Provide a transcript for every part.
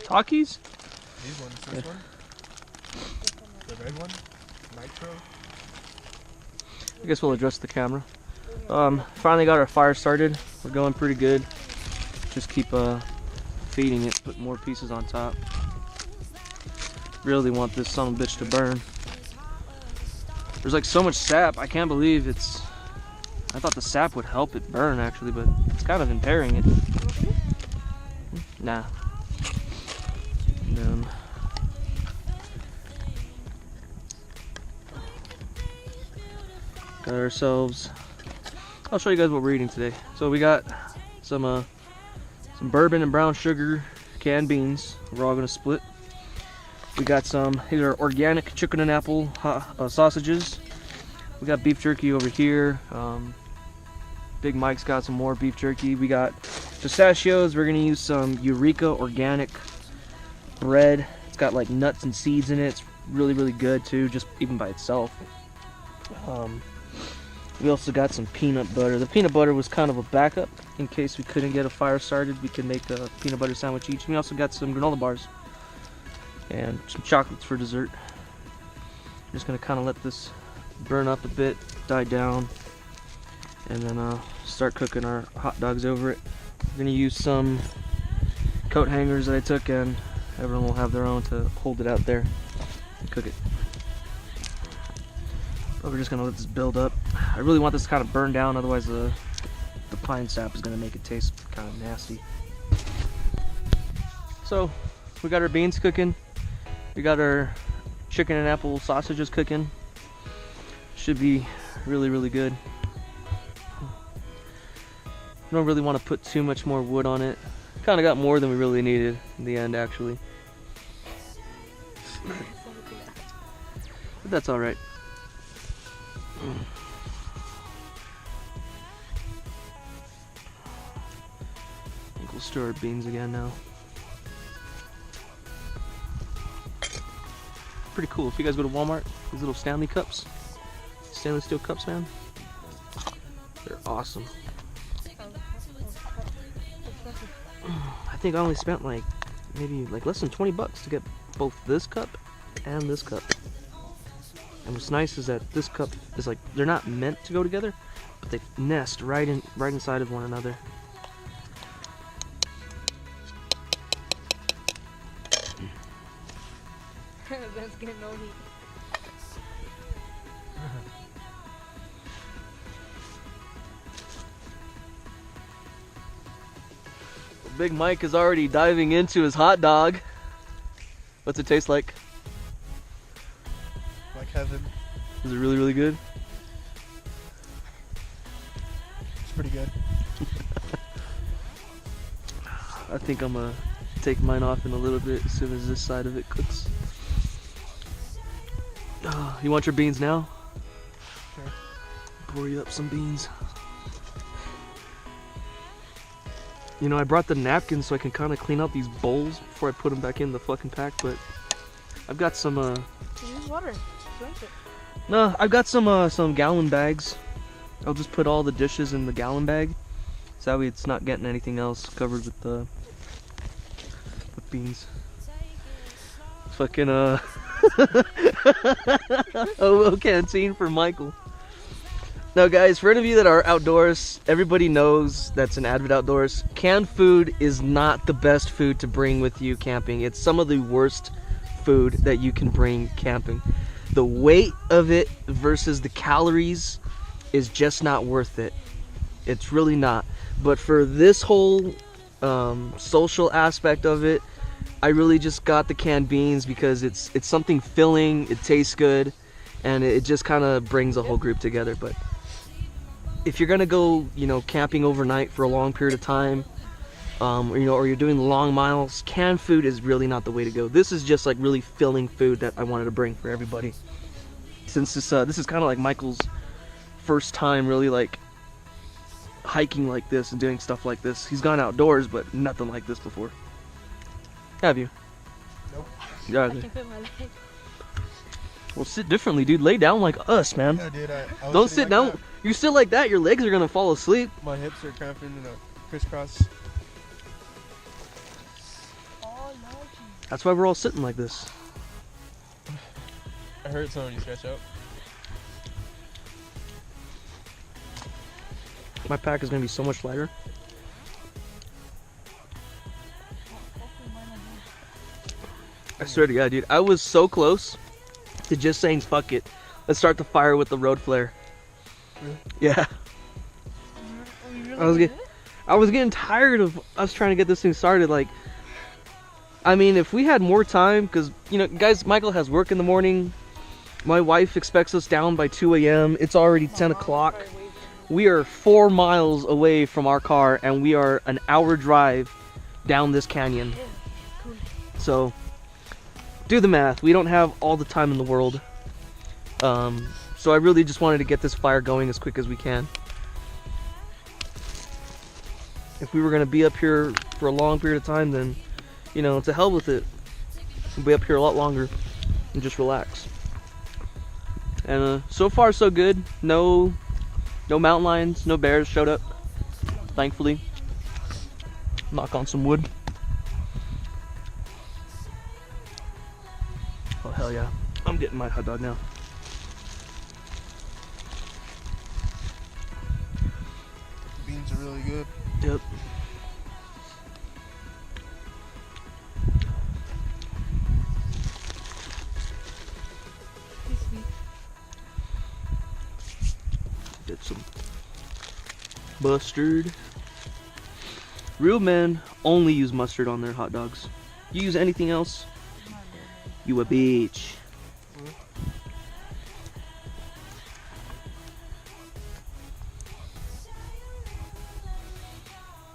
Takis? These ones, this one. The red one. Nitro. I guess we'll adjust the camera. Finally got our fire started. We're going pretty good. Just keep feeding it, put more pieces on top. Really want this son of a bitch to burn. There's like so much sap, I can't believe it's... I thought the sap would help it burn actually, but it's kind of impairing it. Nah. And then got ourselves... I'll show you guys what we're eating today. So we got some bourbon and brown sugar canned beans. We're all gonna split. We got some, these are organic chicken and apple sausages. We got beef jerky over here. Big Mike's got some more beef jerky. We got pistachios. We're gonna use some Eureka organic bread. It's got like nuts and seeds in it. It's really, really good too, just even by itself. We also got some peanut butter. The peanut butter was kind of a backup in case we couldn't get a fire started. We could make a peanut butter sandwich each. We also got some granola bars and some chocolates for dessert. I'm just gonna kind of let this burn up a bit, die down, and then start cooking our hot dogs over it. We're gonna use some coat hangers that I took, and everyone will have their own to hold it out there and cook it. But we're just gonna let this build up. I really want this to kind of burn down, otherwise the pine sap is gonna make it taste kind of nasty. So we got our beans cooking. We got our chicken and apple sausages cooking. Should be really, really good. I don't really want to put too much more wood on it. Kind of got more than we really needed in the end, actually. But that's all right. I think we'll stir our beans again now. Pretty cool. If you guys go to Walmart, these little Stanley cups, stainless steel cups, man, they're awesome. I think I only spent like maybe like less than 20 bucks to get both this cup and this cup. And what's nice is that this cup is like, they're not meant to go together, but they nest right inside of one another. That's good, no heat. Big Mike is already diving into his hot dog. What's it taste like? Like heaven. Is it really, really good? It's pretty good. I think I'm gonna take mine off in a little bit as soon as this side of it cooks. You want your beans now? Sure. Pour you up some beans. You know, I brought the napkins so I can kind of clean out these bowls before I put them back in the fucking pack, but I've got some Use water. Drink it. no, I've got some gallon bags. I'll just put all the dishes in the gallon bag, so that way it's not getting anything else covered with beans. Fucking oh, canteen for Michael. Now guys, for any of you that are outdoors, everybody knows that's an Avid Outdoors. Canned food is not the best food to bring with you camping. It's some of the worst food that you can bring camping. The weight of it versus the calories is just not worth it. It's really not. But for this whole social aspect of it, I really just got the canned beans because it's something filling, it tastes good, and it just kind of brings a whole group together. But if you're gonna go, you know, camping overnight for a long period of time, or you're doing long miles, canned food is really not the way to go. This is just like really filling food that I wanted to bring for everybody. Since this is kind of like Michael's first time really like hiking like this and doing stuff like this. He's gone outdoors, but nothing like this before. Have you? Nope. Yeah. I can fit my leg. Well, sit differently, dude. Lay down like us, man. Yeah, dude, I was Don't sitting sit like down. You sit like that, your legs are gonna fall asleep. that. My hips are cramping in a crisscross. Oh, That's why we're all sitting like this. I heard somebody stretch out. My pack is gonna be so much lighter. I swear to God, dude, I was so close to just saying fuck it. Let's start the fire with the road flare. Really? Yeah. I was getting tired of us trying to get this thing started. Like, I mean, if we had more time, because, you know, guys, Michael has work in the morning. My wife expects us down by 2 a.m. It's already 10 o'clock. We are 4 miles away from our car, and we are an hour drive down this canyon. So, do the math. We don't have all the time in the world. So I really just wanted to get this fire going as quick as we can. If we were going to be up here for a long period of time, then, you know, to hell with it. We'll be up here a lot longer and just relax. And so far so good. No mountain lions, no bears showed up, thankfully. Knock on some wood. Oh hell yeah. I'm getting my hot dog now. Beans are really good. Yep. Get some mustard. Real men only use mustard on their hot dogs. You use anything else, you a bitch.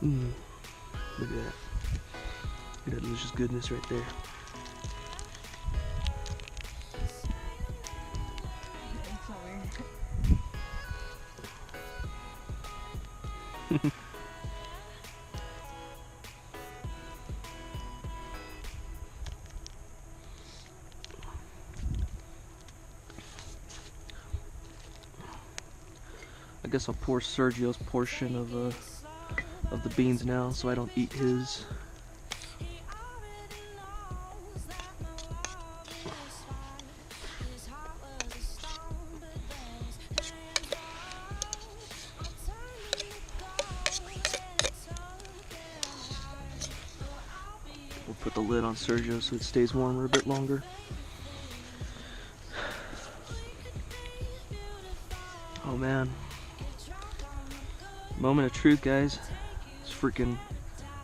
Look at that. Look at that delicious goodness right there. I guess I'll pour Sergio's portion of the beans now, so I don't eat his. We'll put the lid on Sergio so it stays warmer a bit longer. Oh man. Moment of truth, guys. It's freaking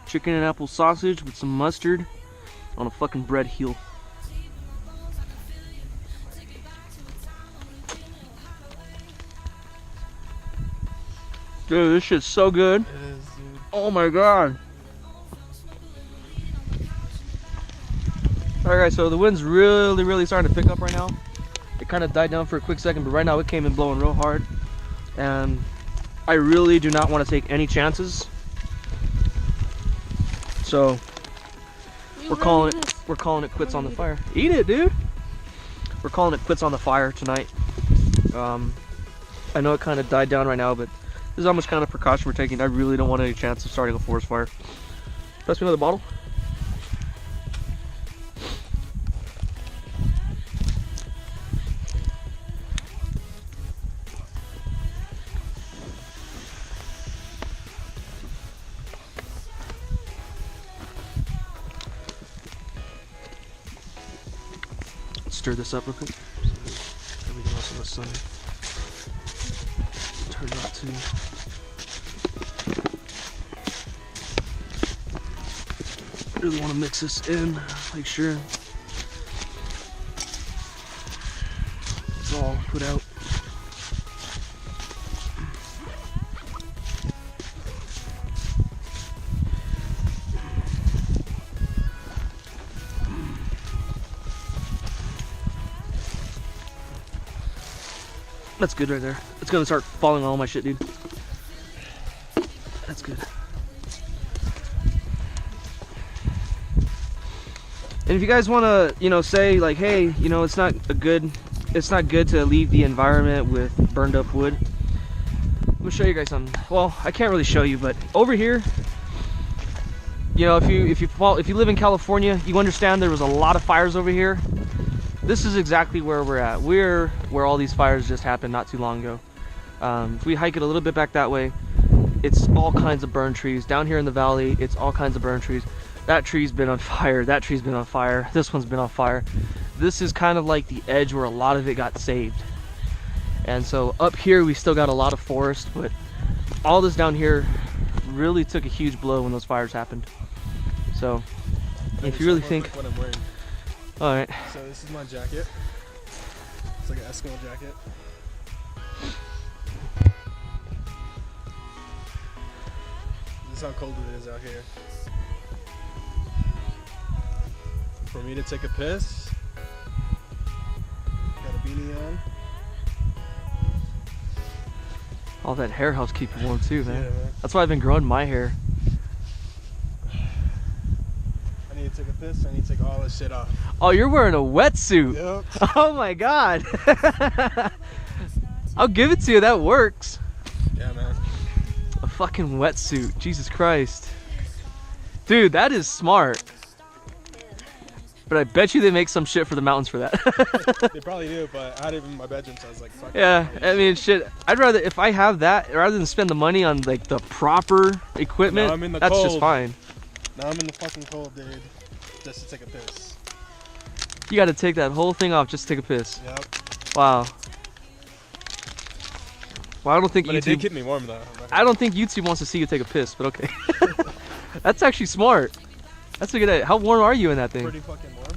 chicken and apple sausage with some mustard on a fucking bread heel. Dude, this shit's so good. It is, dude. Oh my god. Alright guys, so the wind's really starting to pick up right now. It kind of died down for a quick second, but right now it came in blowing real hard. And I really do not want to take any chances. So we're calling it quits on the fire. Eat it, dude. We're calling it quits on the fire tonight. I know it kind of died down right now, but this is how much kind of precaution we're taking. I really don't want any chance of starting a forest fire. Pass me another bottle. Stir this up real quick. Everything else in the sun. Turn that too. Really want to mix this in. Make sure it's all put out. That's good right there. It's gonna start falling on all my shit, dude. That's good. And if you guys wanna, you know, say like, hey, you know, it's not good to leave the environment with burned up wood. I'm gonna show you guys something. Well, I can't really show you, but over here, you know, if you live in California, you understand there was a lot of fires over here. This is exactly where we're at. We're where all these fires just happened not too long ago. If we hike it a little bit back that way, it's all kinds of burn trees. Down here in the valley, it's all kinds of burn trees. That tree's been on fire. That tree's been on fire. This one's been on fire. This is kind of like the edge where a lot of it got saved. And so up here, we still got a lot of forest, but all this down here really took a huge blow when those fires happened. So if you really think, what I'm wearing. all right. So this is my jacket. It's like an Eskimo jacket. This is how cold it is out here. For me to take a piss, got a beanie on. All that hair helps keep you warm too, man. Yeah, man. That's why I've been growing my hair. I need to take a piss. I need to take all this shit off. Oh, you're wearing a wetsuit. Yep. Oh my God. I'll give it to you, that works. Yeah, man. A fucking wetsuit, Jesus Christ. Dude, that is smart. But I bet you they make some shit for the mountains for that. They probably do, but I had it in my bedroom, so I was like, fuck Yeah, it. I mean, shit. I'd rather, if I have that, rather than spend the money on like the proper equipment, No, I'm in the that's just cold. fine. Now I'm in the fucking cold, dude. Just to take a piss. You got to take that whole thing off just to take a piss. Yep. Wow. Well, I don't think But it did YouTube. keep me warm though. I don't think YouTube wants to see you take a piss, but okay. That's actually smart. That's a good idea. How warm are you in that thing? Pretty fucking warm.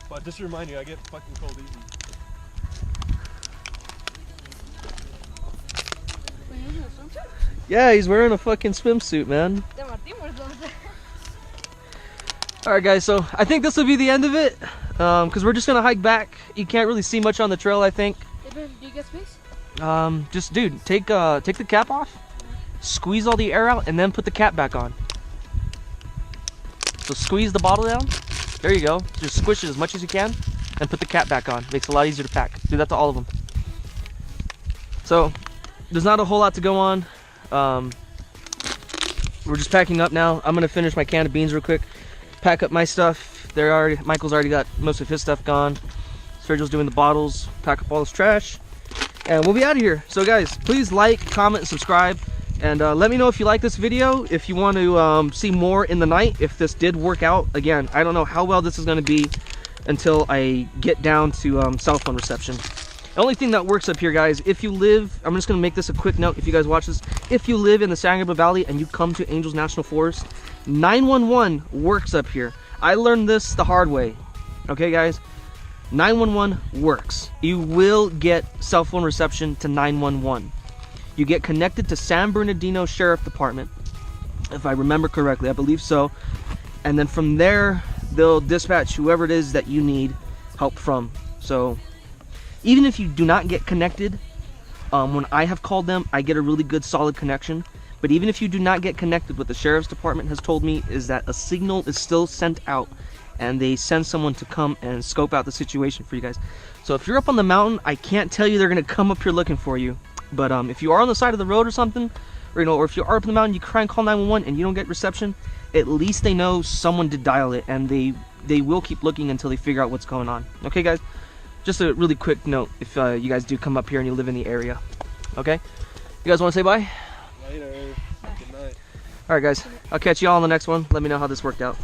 But just to remind you, I get fucking cold easy. Yeah, he's wearing a fucking swimsuit, man. De Martín, por entonces. All right, guys. So I think this will be the end of it, because we're just gonna hike back. You can't really see much on the trail, I think. Do you get space? Just dude, take the cap off, squeeze all the air out, and then put the cap back on. So squeeze the bottle down. There you go. Just squish it as much as you can, and put the cap back on. Makes it a lot easier to pack. Do that to all of them. So there's not a whole lot to go on. We're just packing up now. I'm gonna finish my can of beans real quick. Pack up my stuff. Michael's already got most of his stuff gone. Sergio's doing the bottles. Pack up all this trash, and we'll be out of here. So guys, please like, comment, and subscribe, and let me know if you like this video. If you want to see more in the night, if this did work out. Again, I don't know how well this is going to be until I get down to cell phone reception. The only thing that works up here, guys, if you live, I'm just going to make this a quick note if you guys watch this. If you live in the San Gabriel Valley and you come to Angels National Forest, 911 works up here. I learned this the hard way. Okay, guys? 911 works. You will get cell phone reception to 911. You get connected to San Bernardino Sheriff Department, if I remember correctly. I believe so. And then from there, they'll dispatch whoever it is that you need help from. So even if you do not get connected, when I have called them, I get a really good solid connection. But even if you do not get connected, what the Sheriff's Department has told me is that a signal is still sent out, and they send someone to come and scope out the situation for you guys. So if you're up on the mountain, I can't tell you they're gonna come up here looking for you. But if you are on the side of the road or something, or or if you are up on the mountain, you try and call 911 and you don't get reception, at least they know someone did dial it, and they will keep looking until they figure out what's going on. Okay, guys? Just a really quick note if you guys do come up here and you live in the area. Okay? You guys want to say bye? Later. Good night. All right, guys. I'll catch you all on the next one. Let me know how this worked out.